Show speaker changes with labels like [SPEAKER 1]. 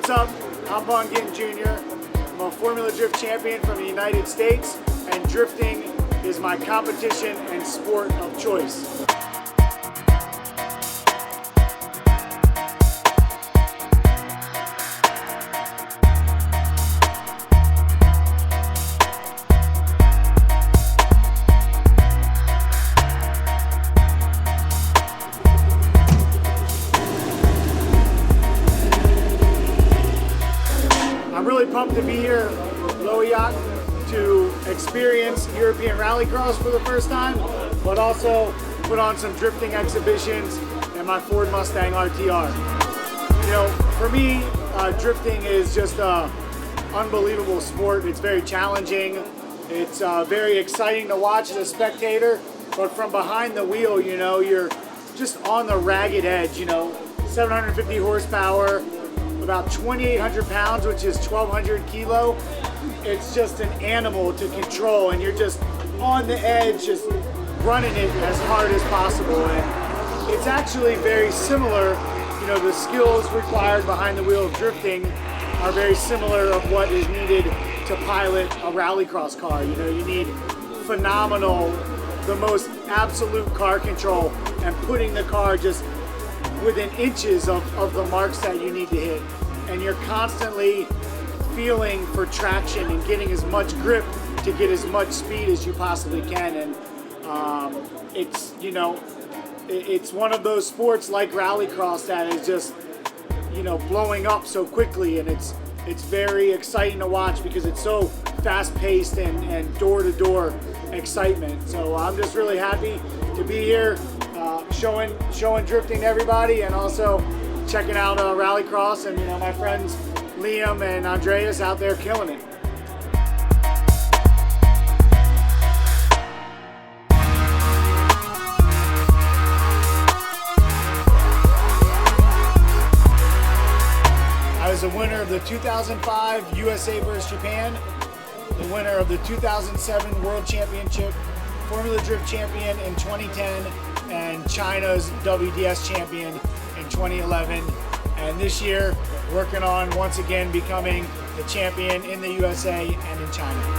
[SPEAKER 1] What's up? I'm Vaughn Gittin Jr. I'm a Formula Drift champion from the United States, and drifting is my competition and sport of choice. I'm really pumped to be here in Lohéac to experience European rallycross for the first time, but also put on some drifting exhibitions in my Ford Mustang RTR. You know, for me, drifting is just an unbelievable sport. It's very challenging. It's very exciting to watch as a spectator, but from behind the wheel, you know, you're just on the ragged edge, you know, 750 horsepower, about 2,800 pounds, which is 1,200 kilo. It's just an animal to control, and you're just on the edge, just running it as hard as possible. And it's actually very similar, you know, the skills required behind the wheel of drifting are very similar of what is needed to pilot a rallycross car. You know, you need phenomenal, the most absolute car control, and putting the car just within inches of the marks that you need to hit. And you're constantly feeling for traction and getting as much grip to get as much speed as you possibly can. And it's, you know, it's one of those sports like rallycross that is just, you know, blowing up so quickly, and it's very exciting to watch because it's so fast-paced and door-to-door excitement. So I'm just really happy to be here, showing drifting to everybody, and also checking out rallycross, and, you know, my friends Liam and Andreas out there killing it. I was the winner of the 2005 USA vs. Japan, the winner of the 2007 World Championship, Formula Drift champion in 2010, and China's WDS champion in 2011. And this year, working on once again becoming the champion in the USA and in China.